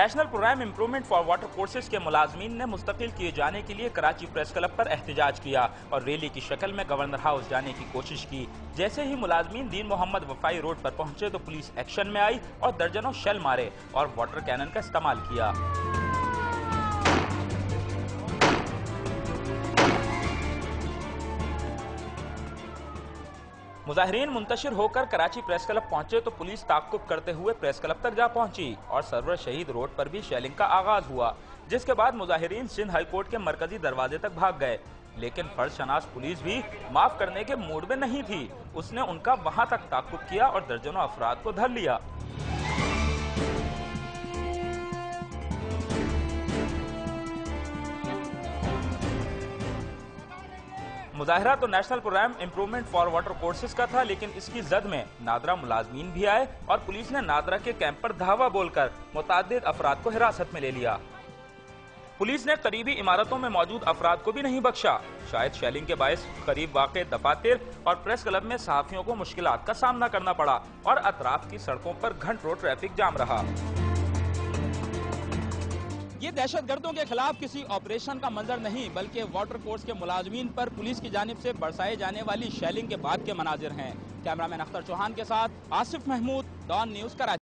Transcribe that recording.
National programme improvement for water courses کے ملازمین نے مستقل کیے جانے کے لیے کراچی پریس کلب پر احتجاج کیا اور ریلی کی شکل میں گورنر ہاؤس جانے کی کوشش کی۔ جیسے ہی ملازمین دین محمد وفائی روڈ پر پہنچے تو پولیس ایکشن میں آئی اور درجنوں شیل مارے اور واٹر کینن کا استعمال کیا۔ مظاہرین منتشر ہو کر کراچی پریس کلب پہنچے تو پولیس تعاقب کرتے ہوئے پریس کلب تک جا پہنچی اور سرور شہید روڈ پر بھی شیلنگ کا آغاز ہوا، جس کے بعد مظاہرین سندھ ہائی کورٹ کے مرکزی دروازے تک بھاگ گئے، لیکن فرض شناس پولیس بھی معاف کرنے کے موڈ میں نہیں تھی۔ اس نے ان کا وہاں تک تعاقب کیا اور درجنوں افراد کو دھر لیا۔ مظاہرہ تو national programme improvement for water courses کا تھا، لیکن اس کی زد میں نادرا ملازمین بھی آئے اور پولیس نے نادرا کے کیمپ پر دھاوا بول کر متعدد افراد کو حراست میں لے لیا۔ پولیس نے قریبی عمارتوں میں موجود افراد کو بھی نہیں بخشا۔ شاید شیلنگ کے باعث قریب واقع دفاتر اور پریس کلب میں صحافیوں کو مشکلات کا سامنا کرنا پڑا اور اطراف کی سڑکوں پر گھنٹوں ٹریفک جام رہا۔ یہ دہشت گردوں کے خلاف کسی آپریشن کا منظر نہیں، بلکہ واٹر کورس کے ملازمین پر پولیس کی جانب سے برسائے جانے والی شیلنگ کے بعد کے مناظر ہیں۔ کیمرہ مین اختر چوہان کے ساتھ آصف محمود، ڈان نیوز کراچی۔